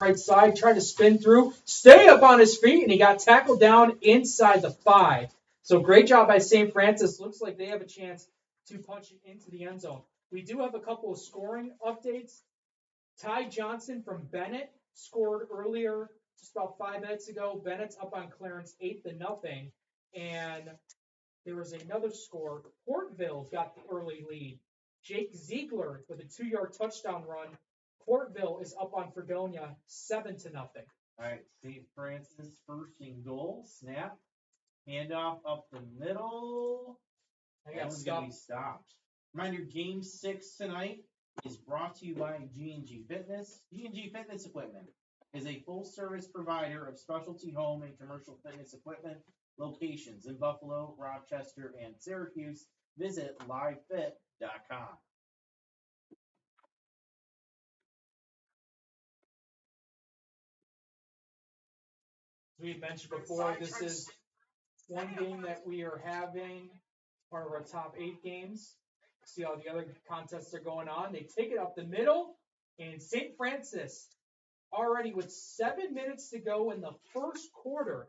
right side, trying to spin through, stay up on his feet, and he got tackled down inside the 5. So great job by St. Francis. Looks like they have a chance to punch it into the end zone. We do have a couple of scoring updates. Ty Johnson from Bennett scored earlier, just about 5 minutes ago. Bennett's up on Clarence 8-0. And there was another score. Portville got the early lead. Jake Ziegler with a 2-yard touchdown run. Portville is up on Fredonia 7-0. All right, St. Francis first and goal. Snap. Handoff up the middle. That one's going to be stopped. Reminder, Game 6 tonight is brought to you by G&G Fitness. G&G Fitness Equipment is a full-service provider of specialty home and commercial fitness equipment. Locations in Buffalo, Rochester, and Syracuse. Visit livefit.com. As we had mentioned before, this is one game that we are having part of our top 8 games. See how the other contests are going on. They take it up the middle, and St. Francis, already with 7 minutes to go in the first quarter,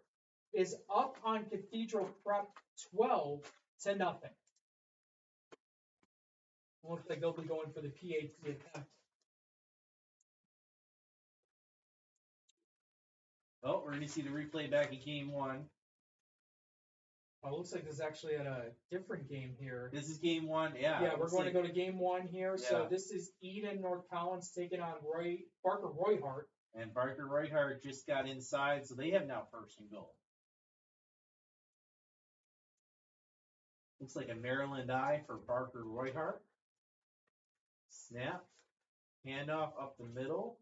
is up on Cathedral Prep 12-0. Looks like they'll be going for the PAT attempt. Oh, we're going to see the replay back of Game 1. Oh, looks like this is actually at a different game here. This is Game 1, yeah. Yeah, we're going to go to Game 1 here. Yeah. So this is Eden North Collins taking on Barker Royhart. And Barker Royhart just got inside, so they have now first and goal. Looks like a Maryland eye for Barker Royhart. Snap. Handoff up the middle.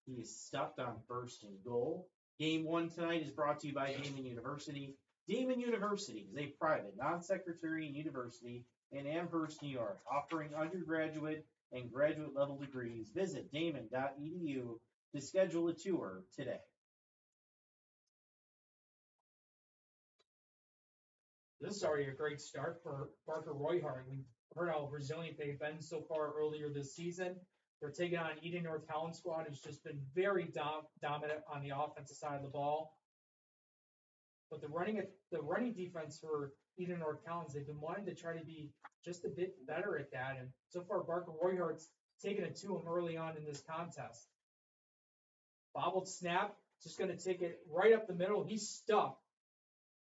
He is stuck on first and goal. Game 1 tonight is brought to you by Damon University. Damon University is a private, non-sectarian university in Amherst, New York, offering undergraduate and graduate level degrees. Visit damon.edu to schedule a tour today. This is already a great start for Barker Royhart. We heard how resilient they've been so far earlier this season. They're taking on Eden North Collins squad, who's just been very dominant on the offensive side of the ball. But the running defense for Eden North Collins, they've been wanting to try to be just a bit better at that. And so far, Barker Royhart's taken it to him early on in this contest. Bobbled snap, just going to take it right up the middle. He's stuck.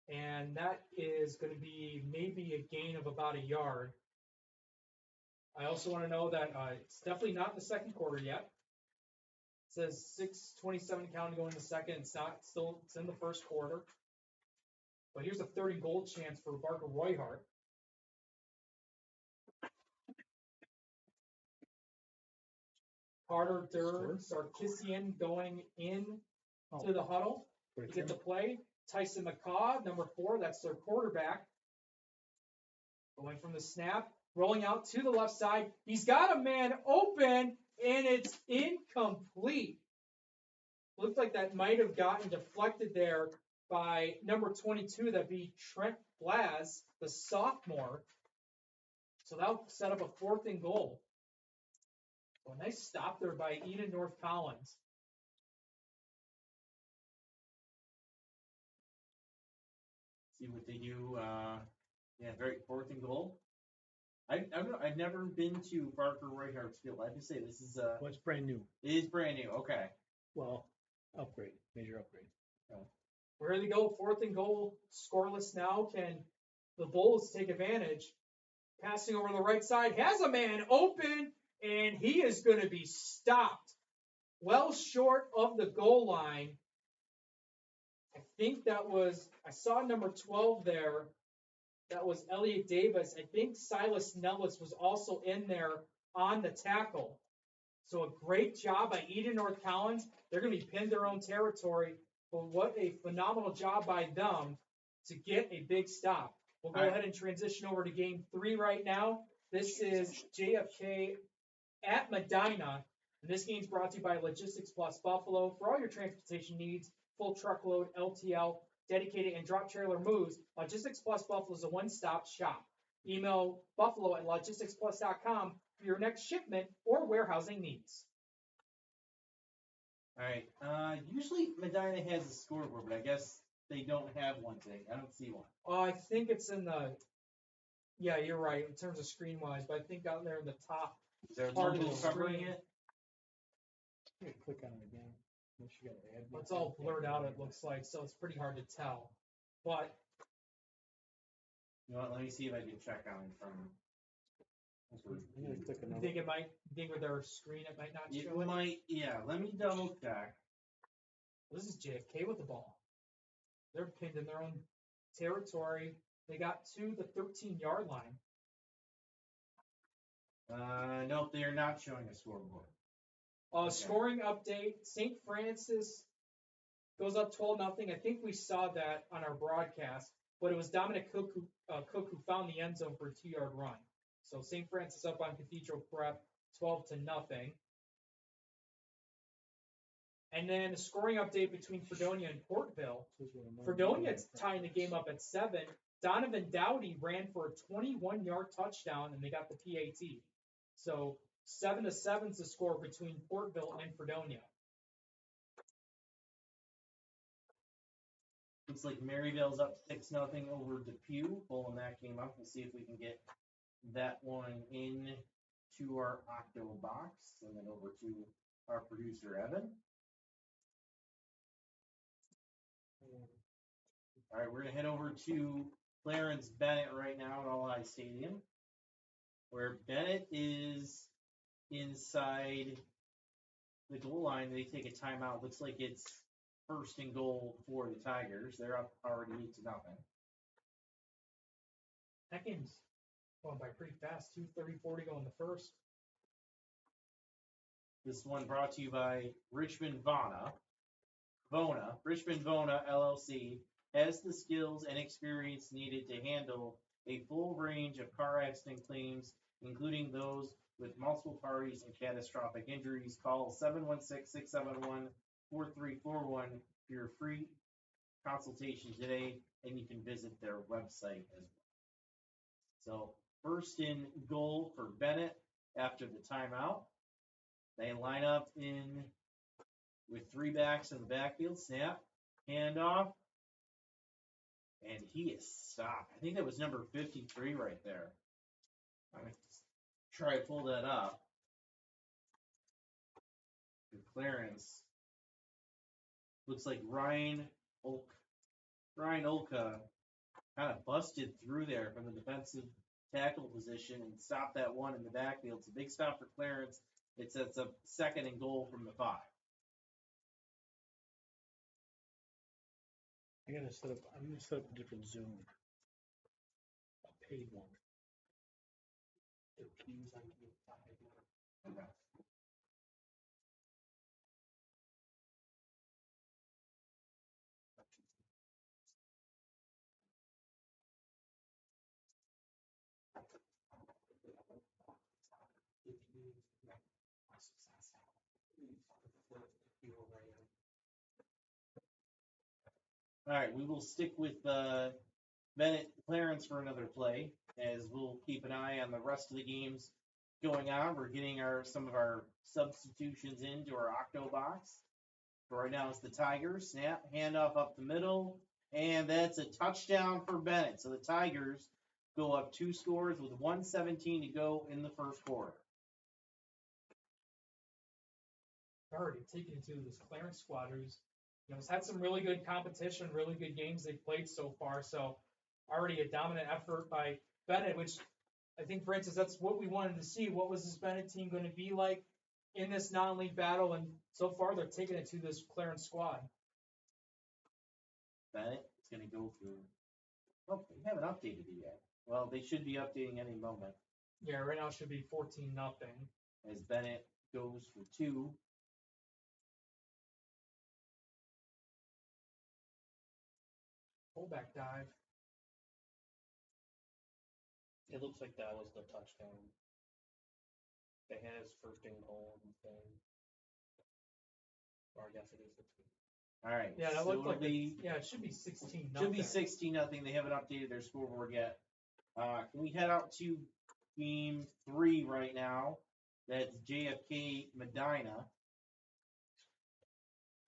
And that is going to be maybe a gain of about a yard. I also want to know that it's definitely not in the second quarter yet. It says 6:27 count going in the second. It's not still. It's in the first quarter. But here's a 30-goal chance for Barker Royhart. Carter Durr, Sarkisian going in to the huddle to get the play. Tyson McCaw, number 4, that's their quarterback. Going from the snap, rolling out to the left side. He's got a man open, and it's incomplete. Looks like that might have gotten deflected there by number 22, that'd be Trent Blaz, the sophomore. So that'll set up a 4th and goal. So a nice stop there by Eden North Collins. See what they do. Very 4th and goal. I've never been to Barker Royhart's field. I have to say this is well, it's brand new. It is brand new. Okay. Well, upgrade, major upgrade. Where they go, 4th and goal, scoreless now. Can the Bulls take advantage? Passing over the right side, has a man open, and he is going to be stopped well short of the goal line. I think that was, I saw number 12 there. That was Elliot Davis. I think Silas Nellis was also in there on the tackle. So a great job by Eden North Collins. They're going to be pinned their own territory. But what a phenomenal job by them to get a big stop. We'll go ahead and transition over to game 3 right now. This is JFK at Medina. And this game is brought to you by Logistics Plus Buffalo. For all your transportation needs, full truckload, LTL, dedicated, and drop trailer moves, Logistics Plus Buffalo is a one-stop shop. Email buffalo@logisticsplus.com for your next shipment or warehousing needs. Alright, usually Medina has a scoreboard, but I guess they don't have one today. I don't see one. I think it's in the. Yeah, you're right in terms of screen wise, but I think out there in the top. Is there a Part of logo the covering screen. it? Yeah, click on it again. Unless you gotta add. It's all blurred out, it looks like, so it's pretty hard to tell. But You know what, let me see if I can check on it from... I'm gonna click you another. think with their screen it might not It show it? might, yeah, let me double check. This is JFK with the ball. They're pinned in their own territory. They got to the 13-yard line. Nope, they are not showing a scoreboard. Okay. Scoring update. St. Francis goes up 12-0. I think we saw that on our broadcast, but it was Dominic Cook who found the end zone for a 2-yard run. So St. Francis up on Cathedral Prep 12-0. And then the scoring update between Fredonia and Portville. Fredonia tying the game up at 7. Donovan Dowdy ran for a 21-yard touchdown, and they got the PAT. So 7-7 is the score between Portville and Fredonia. Looks like Maryvale's up 6-0 over Depew. Pulling that game up. We'll see if we can get that one in to our Octo box, and then over to our producer Evan. All right, we're gonna head over to Clarence Bennett right now at All High Stadium, where Bennett is inside the goal line. They take a timeout. Looks like it's 1st and goal for the Tigers. They're up already 8-0. That game's going by pretty fast. 2:30-40 going the first. This one brought to you by Richmond Vona. Richmond Vona LLC has the skills and experience needed to handle a full range of car accident claims, including those with multiple parties and catastrophic injuries. Call 716-671-4341 for your free consultation today, and you can visit their website as well. So 1st and goal for Bennett after the timeout. They line up in with 3 backs in the backfield. Snap, handoff, and he is stopped. I think that was number 53 right there. I'm going to try to pull that up. The clearance looks like Ryan Olka kind of busted through there from the defensive tackle position and stopped that one in the backfield. It's a big stop for Clarence. It sets up 2nd and goal from the 5. I'm gonna set up a different Zoom. A paid one. Okay. All right, we will stick with Bennett Clarence for another play, as we'll keep an eye on the rest of the games going on. We're getting some of our substitutions into our Octo box. For right now, it's the Tigers. Snap, handoff up the middle, and that's a touchdown for Bennett. So the Tigers go up 2 scores with 1:17 to go in the 1st quarter. Already taken into this Clarence squad who's has had some really good competition, really good games they've played so far. So already a dominant effort by Bennett, which I think, Francis, that's what we wanted to see. What was this Bennett team going to be like in this non-league battle? And so far, they're taking it to this Clarence squad. Bennett is going to go through. Oh, they haven't updated it yet. Well, they should be updating any moment. Yeah, right now it should be 14-0. As Bennett goes for 2. Fullback dive. It looks like that was the touchdown. They had his 1st and goal thing. Or I guess it is the 2. All right. Yeah, that so looked like it should be 16-0. should be 16-0. They haven't updated their scoreboard yet. Can we head out to game 3 right now? That's JFK Medina.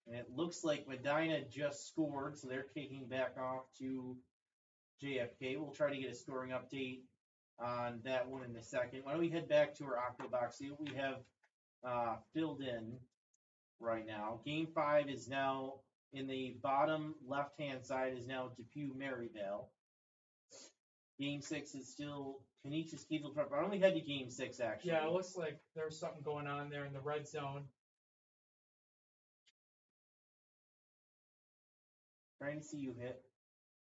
And it looks like Medina just scored, so they're kicking back off to JFK. We'll try to get a scoring update on that one in a second. Why don't we head back to our Octobox, see what we have filled in right now. Game 5 is now in the bottom left-hand side is now Depew Maryvale. Game 6 is still Canisius Cathedral Prep. I only head to Game 6 actually. Yeah, it looks like there's something going on there in the red zone. Trying to see you hit.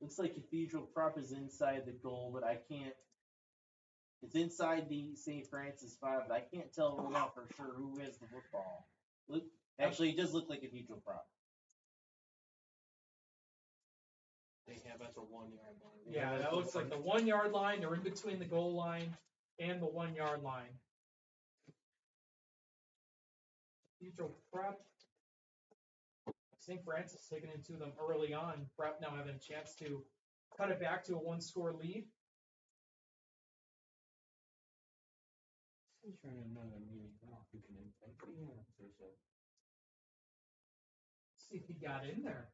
Looks like Cathedral Prep is inside the goal, but I can't. It's inside the St. Francis 5, but I can't tell right now for sure who has the football. Look, actually, it does look like Cathedral Prep. They have at the 1 yard line. Yeah, that looks like the 1 yard line. They're in between the goal line and the 1 yard line. Cathedral Prep. St. Francis taking it to them early on. Prep now having a chance to cut it back to a 1-score lead. I'm trying to remember who can impact the answer. See if he got in there.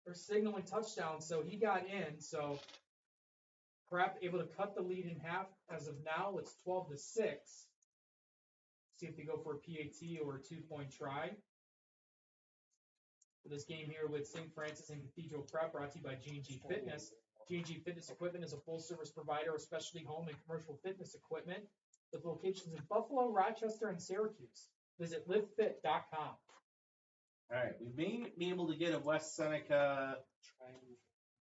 They're signaling touchdown, so he got in. So Prep able to cut the lead in half. As of now, it's 12-6. See if they go for a PAT or a 2-point try. For this game here with St. Francis and Cathedral Prep, brought to you by G&G Fitness. G&G Fitness Equipment is a full-service provider of specialty home and commercial fitness equipment with locations in Buffalo, Rochester, and Syracuse. Visit livefit.com. All right, we may be able to get a West Seneca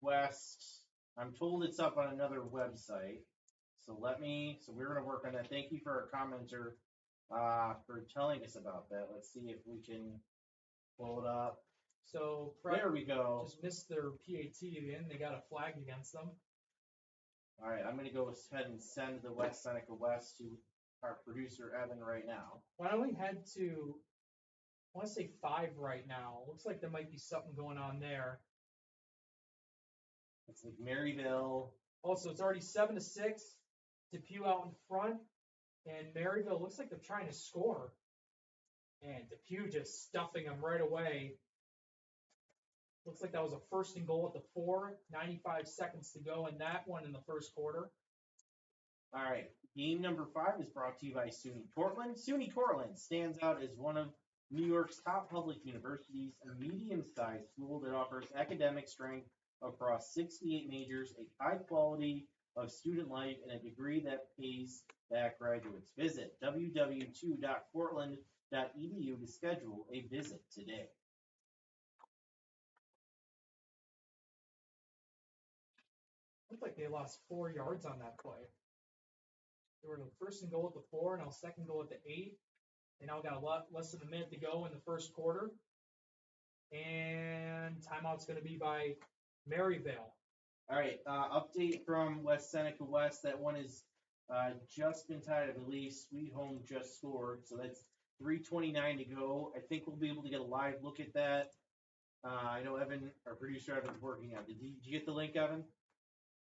West. I'm told it's up on another website. So we're going to work on that. Thank you for our commenter for telling us about that. Let's see if we can pull it up. So Prep There we go. just missed their PAT again. They got a flag against them. All right, I'm going to go ahead and send the West Seneca West to our producer, Evan, right now. Why don't we head to, I want to say 5 right now. Looks like there might be something going on there. It's like Maryville. Also, it's already 7-6. Depew out in front. And Maryville looks like they're trying to score. And Depew just stuffing them right away. Looks like that was a 1st and goal at the 4. 95 seconds to go in that one in the first quarter. All right, game number 5 is brought to you by SUNY Cortland. SUNY Cortland stands out as one of New York's top public universities, a medium-sized school that offers academic strength across 68 majors, a high quality of student life, and a degree that pays back graduates. Visit www.cortland.edu to schedule a visit today. Looked like they lost 4 yards on that play. They were the 1st and goal at the 4, now 2nd goal at the 8. They now got a lot less than a minute to go in the first quarter. And timeout's going to be by Maryvale. All right, update from West Seneca West. That one is just been tied, I believe. Sweet Home just scored, so that's 3:29 to go. I think we'll be able to get a live look at that. I know Evan, our producer, Evan's working on it. Did you get the link, Evan,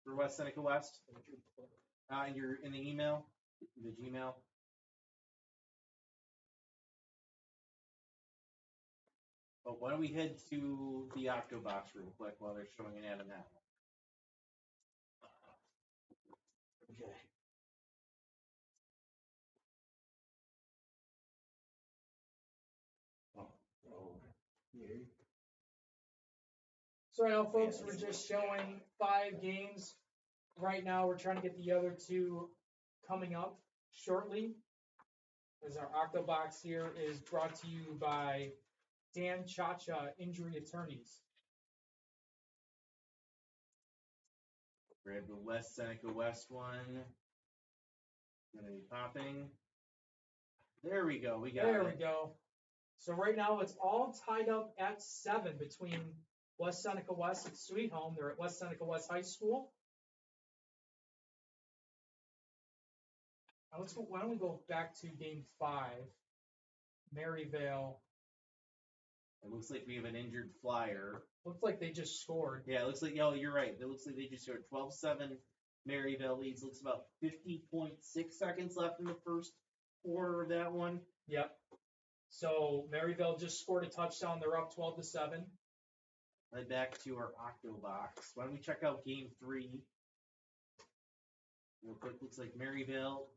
for West Seneca West? In the email, the Gmail. But why don't we head to the Octobox real quick while they're showing an ad on that one. Okay. So right now, folks, we're just showing 5 games. Right now, we're trying to get the other 2 coming up shortly. As our Octobox here is brought to you by Dan Chacha Injury Attorneys. Grab the West Seneca West one. Gonna be popping. There we go. We got it. There we go. So right now, it's all tied up at 7 between West Seneca West and Sweet Home. They're at West Seneca West High School. Now why don't we go back to game 5, Maryvale. It looks like we have an injured flyer. Looks like they just scored. Yeah, it looks like, oh, you're right. It looks like they just scored 12-7. Maryvale leads. Looks about 50.6 seconds left in the first quarter of that one. Yep. So Maryville just scored a touchdown. They're up 12-7. Right back to our Octo box. Why don't we check out game 3? Real quick, looks like Maryville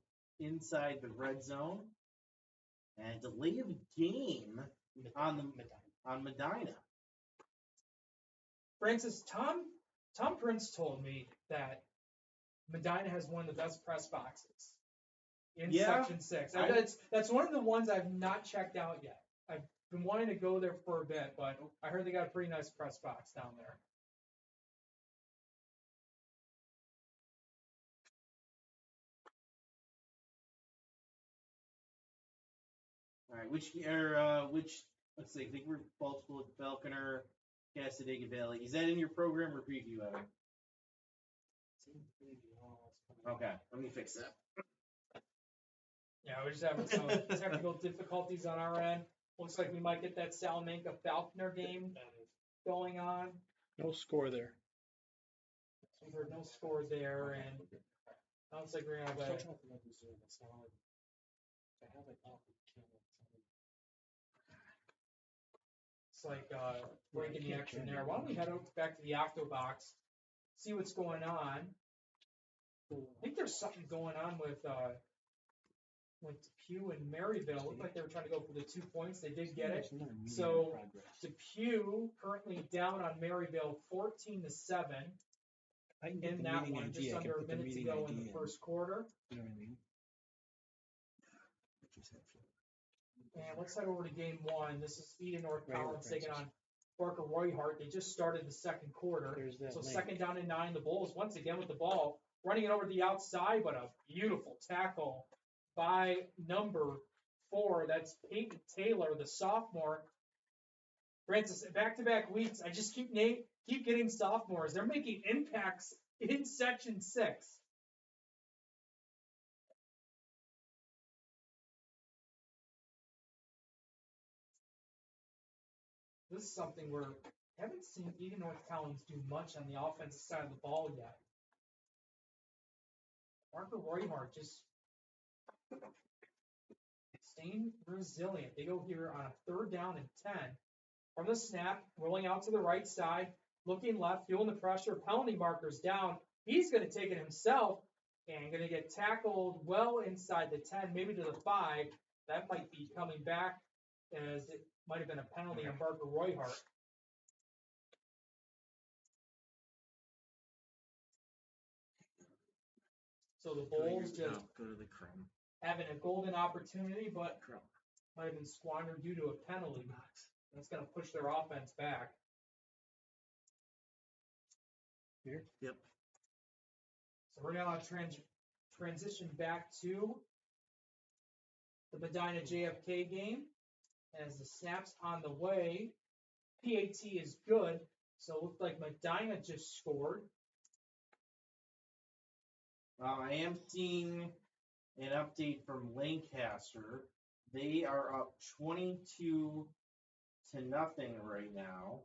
inside the red zone. And delay of game on Medina. Francis, Tom Prince told me that Medina has one of the best press boxes in Section 6. That's one of the ones I've not checked out yet. I've been wanting to go there for a bit, but I heard they got a pretty nice press box down there. All right, which let's see, I think we're Baltimore, Falconer, Cassadaga Valley. Is that in your program or preview, Evan? Okay, let me fix that. Yeah, we're just having some technical difficulties on our end. Looks like we might get that Salamanca Falconer game going on. No score there. We heard no score there, and sounds like we're gonna have a. It's like breaking the action there. Why don't we head back to the Octo box, see what's going on? I think there's something going on with Depew and Maryville. Looked like they were trying to go for the 2 points. They did get it. So Depew currently down on Maryville 14-7 in that one, just under a minute to go in the first quarter. You know what I mean? And let's head over to game 1. This is Eden North Right here, Collins taking Francis. on Barker Royhart. They just started the second quarter. There's that So link. 2nd down and 9. The Bulls once again with the ball, running it over the outside, but a beautiful tackle by number 4. That's Peyton Taylor, the sophomore. Francis, back-to-back weeks, I just keep getting sophomores. They're making impacts in Section 6. This is something where I haven't seen Eden North Collins do much on the offensive side of the ball yet. Barker Royhart just staying resilient. They go here on a 3rd down and 10. From the snap, rolling out to the right side, looking left, feeling the pressure, penalty markers down. He's going to take it himself and going to get tackled well inside the 10, maybe to the 5. That might be coming back as it might have been a penalty on Barker Royhart. So the Bulls just go to the crumb. having a golden opportunity, but Crumb. might have been squandered due to a penalty. That's going to push their offense back. Here? Yep. So we're now transition back to the Medina JFK game. As the snap's on the way, PAT is good. So it looked like Medina just scored. I am seeing an update from Lancaster. They are up 22-0 right now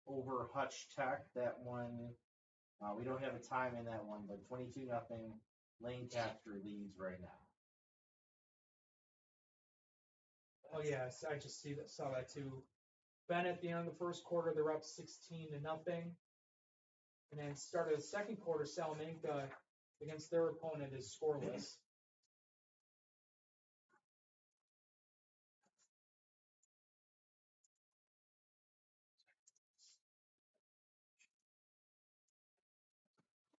over Hutch Tech. That one, we don't have a time in that one, but 22-0 Lancaster leads right now. Oh yes, I just saw that too. Ben at the end of the first quarter, they're up 16-0. And then start of the second quarter, Salamanca against their opponent is scoreless.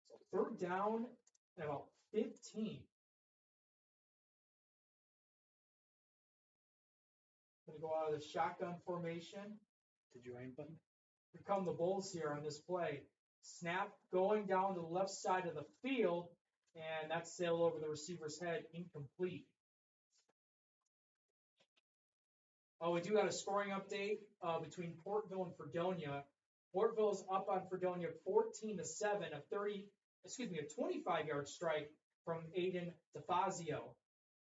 So 3rd down and about 15. Gonna go out of the shotgun formation. The join button. Here come the Bulls here on this play. Snap going down to the left side of the field, and that's sailed over the receiver's head, incomplete. Oh, we do got a scoring update between Portville and Fredonia. Portville's up on Fredonia 14-7, a 25-yard strike from Aiden DeFazio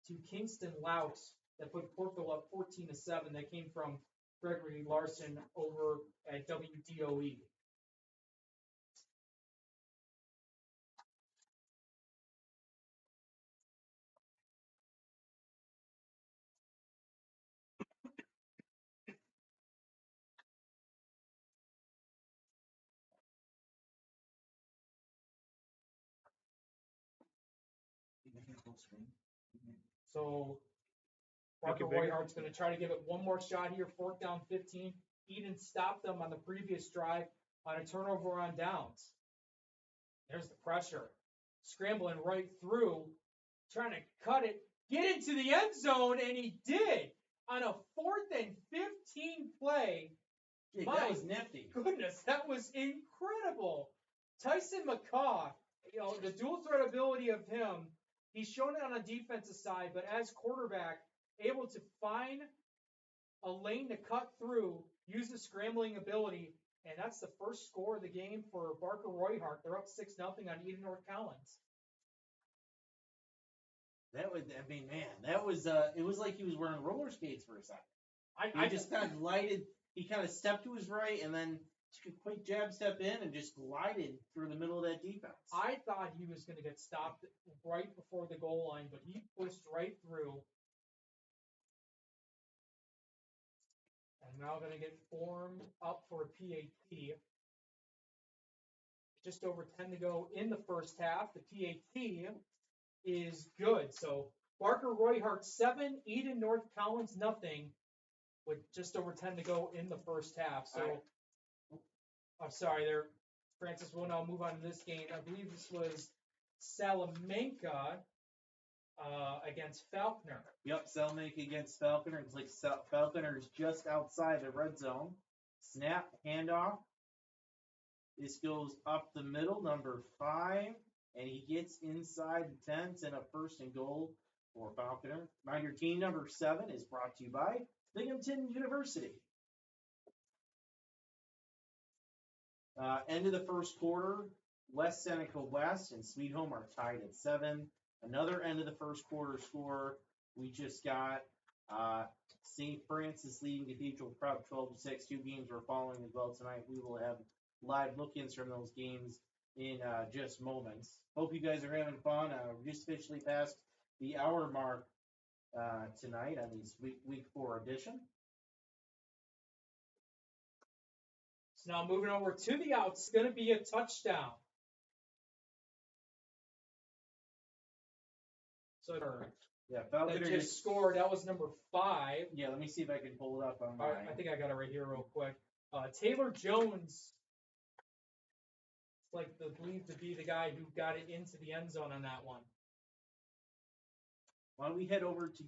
to Kingston Louse that put Portville up 14-7. That came from Gregory Larson over at WDOE. So Make Parker it bigger. Royhart's going to try to give it one more shot here, 4th down 15. Eden stopped them on the previous drive on a turnover on downs. There's the pressure. Scrambling right through, trying to cut it, get into the end zone, and he did on a 4th and 15 play. Jake, My that was nifty. Goodness, that was incredible. Tyson McCaw, the dual threat ability of him, he's shown it on the defensive side, but as quarterback, able to find a lane to cut through, use the scrambling ability, and that's the first score of the game for Barker Royhart. They're up 6-0 on Eden North Collins. That was, I mean, man, that was, it was like he was wearing roller skates for a second. I He just kind of glided, he kind of stepped to his right and then took a quick jab step in and just glided through the middle of that defense. I thought he was going to get stopped right before the goal line, but he pushed right through. And now going to get formed up for a PAT. Just over 10 to go in the first half. The PAT is good. So Barker Royhart 7, Eden North Collins nothing, with just over 10 to go in the first half. So, Alright. I'm sorry there, Francis. We'll now move on to this game. I believe this was Salamanca against Falconer. Yep, Selmack against Falconer. It's like Falconer's just outside the red zone. Snap, handoff. This goes up the middle, number 5, and he gets inside the 10, and a 1st and goal for Falconer. Reminder, team number 7 is brought to you by Binghamton University. End of the first quarter, West Seneca West and Sweet Home are tied at 7. Another end of the first quarter score, we just got St. Francis leading Cathedral Prep 12-6. 2 games are following as well tonight. We will have live look-ins from those games in just moments. Hope you guys are having fun. We just officially passed the hour mark tonight on this week 4 edition. So now moving over to the outs, it's going to be a touchdown. So Yeah, that Falconer just scored. That was number 5. Yeah, let me see if I can pull it up on All my. right, I think I got it right here real quick. Taylor Jones, it's believed to be the guy who got it into the end zone on that one. Why don't we head over to